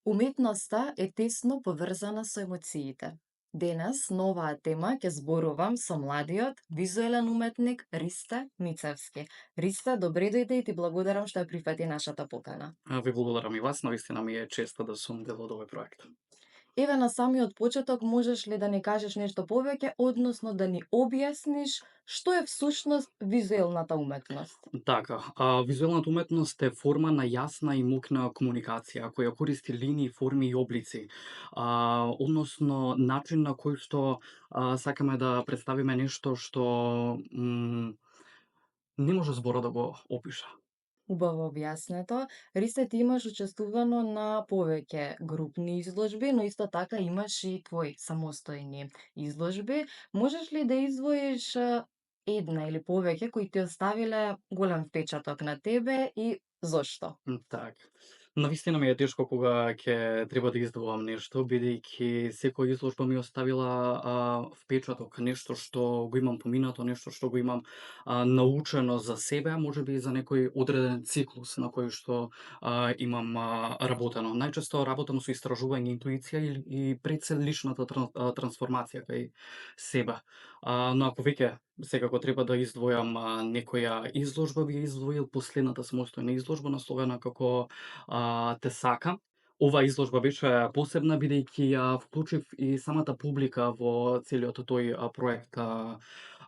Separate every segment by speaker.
Speaker 1: Уметноста е тесно поврзана со емоциите. Денес на оваа тема ќе зборувам со младиот визуелен уметник Ристе Мицевски. Ристе, добре дојде и ти благодарам што ја прифати нашата покана.
Speaker 2: Ви благодарам и вас, навистина ми е чест да сум дел од овој проект.
Speaker 1: Еве на самиот почеток можеш ли да ни кажеш нешто повеќе, односно да ни објасниш што е всушност визуелната уметност?
Speaker 2: Така, визуелната уметност е форма на јасна и мокна комуникација, која користи линии, форми и облици. Односно, начин на кој што сакаме да представиме нешто што не може зборот да го опише.
Speaker 1: Убаво објаснето. Ристе, ти имаш учествувано на повеќе групни изложби, но исто така имаш и твои самостојни изложби. Можеш ли да издвоиш една или повеќе кои ти оставиле голем впечаток на тебе и зошто?
Speaker 2: Така. Навистина ми е тешко кога ќе треба да издвоам нешто, бидејќи секоја изложба ми оставила впечаток, нешто што го имам поминато, нешто што го имам научено за себе, можеби и за некој одреден циклус на кој што имам работено. Најчесто работам со истражување, интуиција и пред се личната трансформација кај себе. Но ако веќе секако треба да издвојам некоја изложба, би издвоил последната самостојна изложба насловена како Те сакам. Оваа изложба беше посебна бидејќи ја вклучив и самата публика во целиот тој проект,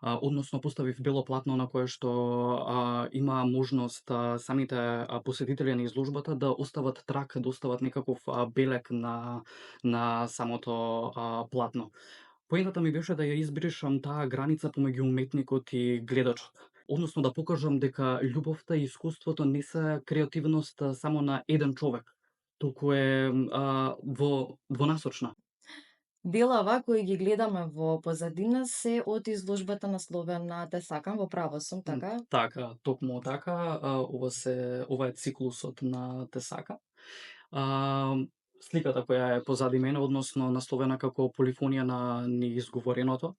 Speaker 2: односно поставив бело платно на кое што има можност самите посетители на изложбата да остават трак, да остават некаков белег на самото платно. Поентата ми беше да ја избришам таа граница помеѓу уметникот и гледачот. Односно да покажам дека љубовта и искуството не се креативност само на еден човек, туку е двонасочна.
Speaker 1: Делава кои ги гледаме во позадина се од изложбата насловена Те сакам, во право сум, така?
Speaker 2: Така, токму така, ова е циклусот на Те сакам. А, Сликата која е позади мене, односно насловена како полифонија на неизговореното,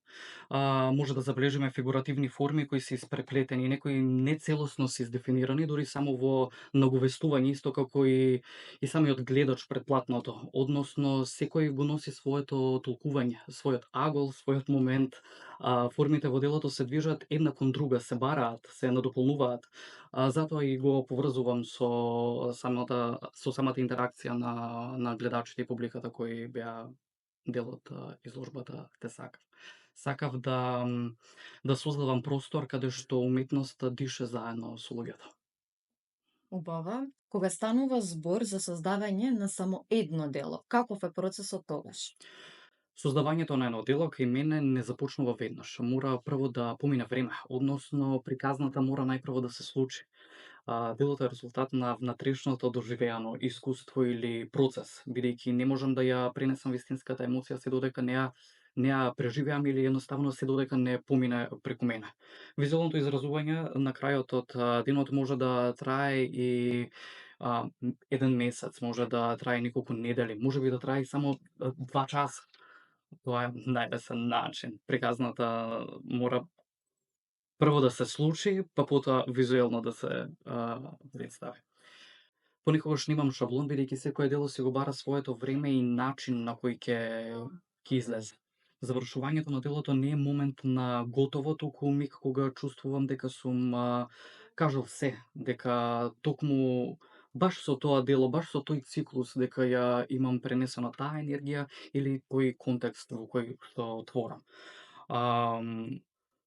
Speaker 2: може да забележиме фигуративни форми кои се испреплетени, некои нецелосно се издефинирани, дури само во наговестување, исто како и самиот гледач пред платното. Односно, секој го носи своето толкување, својот агол, својот момент. Формите во делото се движат една кон друга, се бараат, се надополнуваат. Затоа и го поврзувам со самата интеракција на гледачите и публиката кои беа дел од изложбата Те сакав. Сакав да создавам простор каде што уметноста дише заедно со луѓето.
Speaker 1: Убава. Кога станува збор за создавање на само едно дело, каков е процесот тогаш?
Speaker 2: Создавањето на едно дело кај мене не започнува веднаш. Мора прво да помине време, односно приказната мора најпрво да се случи. Делото е резултат на внатрешното доживеано искуство или процес, бидејќи не можам да ја пренесам вистинската емоција се додека не ја преживеам или едноставно се додека не помине преку мене. Визуелното изразување на крајот од денот може да трае и еден месец, може да трае неколку недели, можеби да трае и само 2 часа. Тоа е најлесен начин. Приказната мора прво да се случи, па потоа визуелно да се представи. Понекогаш немам шаблон, бидејќи секое дело си го бара своето време и начин на кој ќе излезе. Завршувањето на делото не е момент на готово, туку миг кога чувствувам дека сум кажал се, дека токму баш со тоа дело, баш со тој циклус, дека ја имам пренесена таа енергија или тој контекст во кој што творам.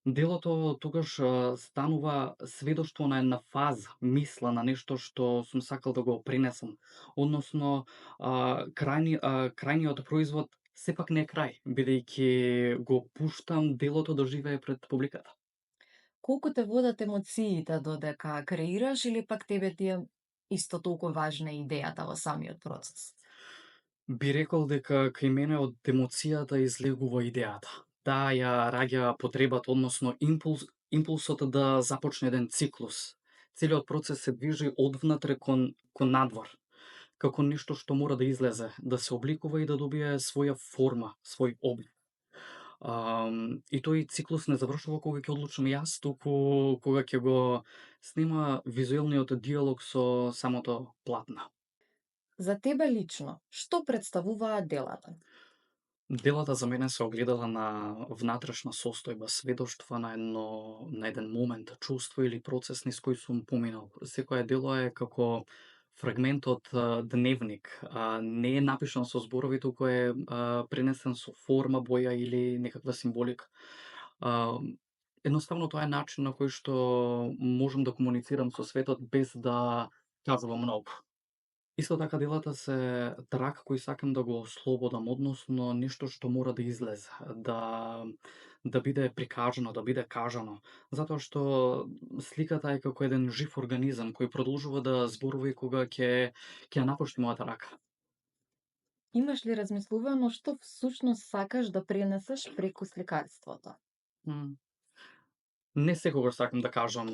Speaker 2: Делото тогаш станува сведоштво на една фаза, мисла на нешто што сум сакал да го пренесам. Односно, крајниот производ сепак не е крај, бидејќи го пуштам делото да живее пред публиката.
Speaker 1: Колку те водат емоциите додека креираш или пак тебе ти е исто толку важна идејата во самиот процес?
Speaker 2: Би рекол дека кај мене од емоцијата излегува идејата. Таа ја раѓа потребата, односно импулсот да започне еден циклус. Целиот процес се движи одвнатре кон надвор, како нешто што мора да излезе, да се обликува и да добие своја форма, свој облик. И тој циклус не завршува кога ќе одлучам јас, туку кога ќе го снима визуелниот диалог со самото платно.
Speaker 1: За тебе лично, што представуваат делата?
Speaker 2: Делата за мене се огледала на внатрешна состојба, сведоштва на еден момент, чувство или процес низ кој сум поминал. Секое дело е како фрагмент од дневник, не е напишан со зборови, туку е пренесен со форма, боја или некаква символика. А, Едноставно тоа е начин на кој што можам да комуницирам со светот без да кажувам многу. Исто така делата се трак кој сакам да го ослободам, односно нешто што мора да излезе, да биде прикажано, да биде кажано, затоа што сликата е како еден жив организам кој продолжува да зборува и кога ќе ја напушти мојата рака.
Speaker 1: Имаш ли размислувано што всушност сакаш да пренесеш преку сликарството?
Speaker 2: М. Не секогаш сакам да кажам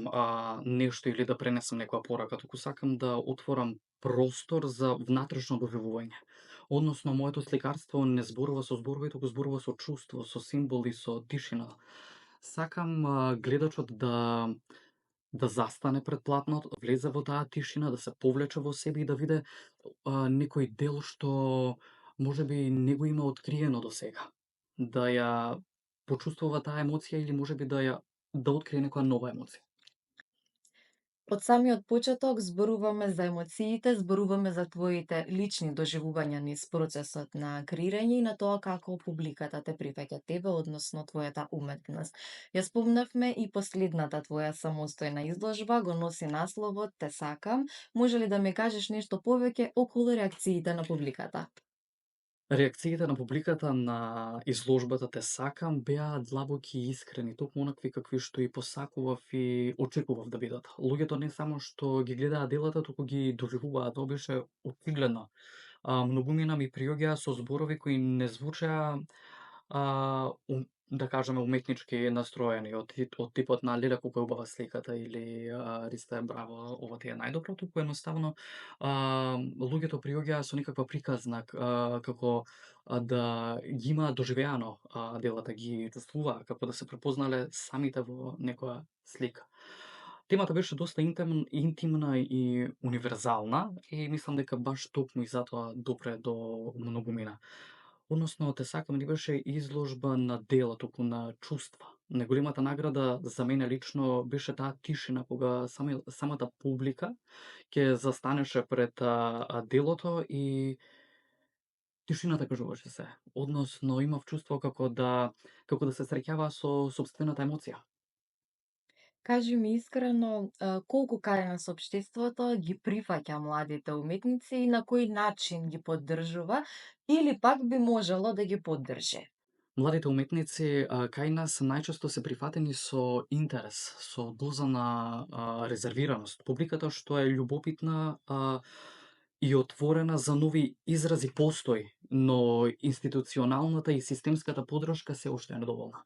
Speaker 2: нешто или да пренесам некоја порака, туку сакам да отворам простор за внатрешно доживување. Односно, моето сликарство не зборува со зборови, туку зборува со чувство, со символи, со тишина. Сакам гледачот да застане пред платното, да влезе во таа тишина, да се повлече во себе и да види некој дел што можеби не го има откриено досега. Да ја почувствува таа емоција или можеби да открие некоја нова емоција.
Speaker 1: Од самиот почеток зборуваме за емоциите, зборуваме за твоите лични доживувања низ процесот на креирање и на тоа како публиката те прифаќа тебе, односно твојата уметност. Ја спомнавме и последната твоја самостојна изложба, го носи насловот Те сакам. Може ли да ми кажеш нешто повеќе околу реакциите на публиката?
Speaker 2: Реакциите на публиката на изложбата "Те сакам" беа длабоки и искрени, токму онакви какви што и посакував и очекував да бидат. Луѓето не само што ги гледаа делата, туку ги доживуваа, тоа беше очигледно. Многумина ми приоѓаа со зборови кои не звучеа да кажеме уметнички настроени, од типот на "леле колку е убава сликата" или "Ристе браво, ова ти е најдобро", туку едноставно луѓето приоѓаа со некаква приказна, како да ги имаат доживеано делата, ги чувствуваа, како да се препознале самите во некоја слика. Темата беше доста интимна и универзална и мислам дека баш токму и затоа допре до многумина. Односно, Те сакам не беше изложба на дела, туку на чувства. Најголемата награда за мене лично беше таа тишина кога самата публика ќе застанеше пред делото и тишината кажуваше се. Односно, имав чувство како да се среќаваа со сопствената емоција.
Speaker 1: Кажи ми искрено, колку кај со општеството ги прифаќа младите уметници и на кој начин ги поддржува или пак би можело да ги поддржи?
Speaker 2: Младите уметници кај нас најчесто се прифатени со интерес, со доза на резервираност. Публиката што е љубопитна и отворена за нови изрази постои, но институционалната и системската поддршка се уште е недоволна.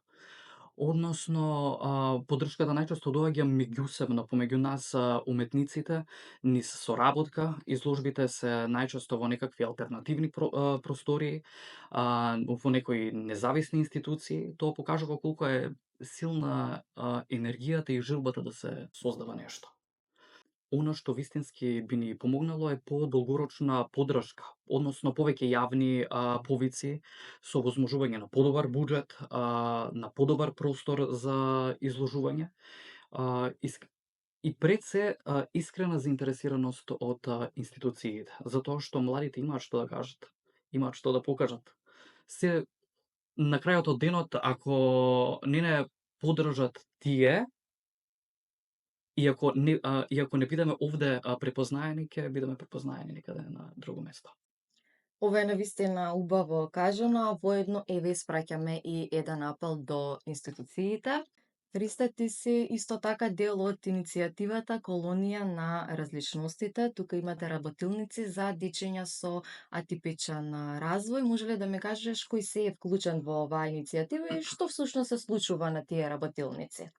Speaker 2: Односно, поддршката најчесто доаѓа меѓусебно, помеѓу нас уметниците, низ соработка, изложбите се најчесто во некакви алтернативни простории, во некои независни институции, тоа покажува колку е силна енергијата и желбата да се создава нешто. Она што вистински би ни помогнало е подолгорочна поддршка, односно повеќе јавни повици со возможување на подобар буџет, на подобар простор за изложување, а, иск и пред се искрена заинтересираност од институциите, затоа што младите имаат што да кажат, имаат што да покажат. Се на крајот од денот, ако не поддржат тие, иако не бидеме овде препознаени, ќе бидеме препознаени некаде на друго место.
Speaker 1: Ова е навистина убаво кажано, а воедно еве испраќаме и еден апел до институциите. Христе, ти си исто така дел од иницијативата Колонија на различностите. Тука имате работилници за дечиња со атипичен развој. Може ли да ми кажеш кој се е вклучен во оваа иницијатива и што всушност се случува на тие работилници?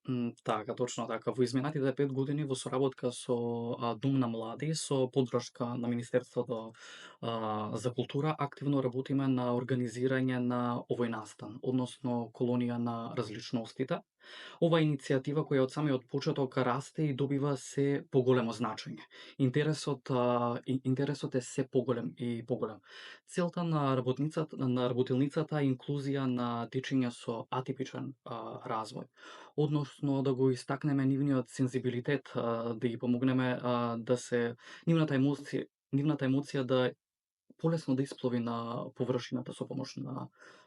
Speaker 2: Така, точно така. Во изминатите 5 години во соработка со Дом на млади, со поддршка на Министерството за култура, активно работиме на организирање на овој настан, односно колонија на различностите. Ова е иницијатива која од самиот почеток расте и добива се поголемо значење. Интересот е се поголем и поголем. Целта на работилницата е инклузија на дечиња со атипичен развој, односно да го истакнеме нивниот сензибилитет, да ги помогнеме да се нивната емоција да полесно да исплови на површината со помош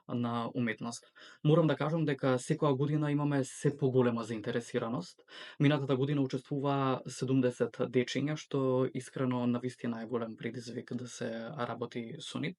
Speaker 2: на уметност. Морам да кажам дека секоја година имаме се поголема заинтересираност. Минатата година учествуваа 70 дечиња, што искрено навистина е голем предизвик да се работи со нив.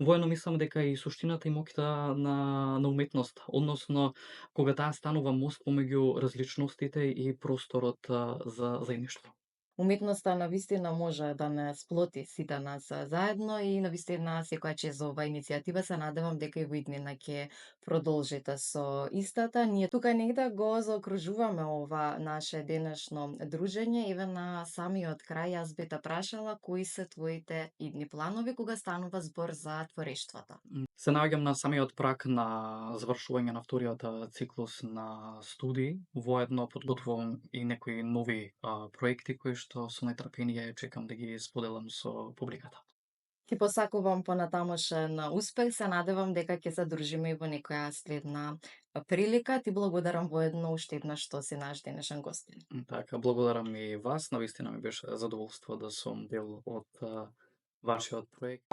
Speaker 2: Воедно мислам дека и суштината и моќта на уметност, односно кога таа станува мост помеѓу различностите и просторот за заедништво.
Speaker 1: Уметноста навистина може да не сплоти сите нас заедно и навистина секоја чест за оваа иницијатива се надевам дека и во иднина ќе продолжите со истата. Ние тука негде го заокружуваме ова наше денешно дружење. Еве на самиот крај јас би те прашала кои се твоите идни планови кога станува збор за творештвата?
Speaker 2: Се наоѓам на самиот праг на завршување на вториот циклус на студии. Воедно подготвувам и некои нови проекти кои што со нетрпение чекам да ги споделам со публиката.
Speaker 1: Ти посакувам понатамошен успех, се надевам дека ќе се дружиме и во некоја следна прилика. Ти благодарам воедно уште еднаш што си наш денешен гостин.
Speaker 2: Така, благодарам и вас. Навистина ми беше задоволство да сум дел од вашиот проект.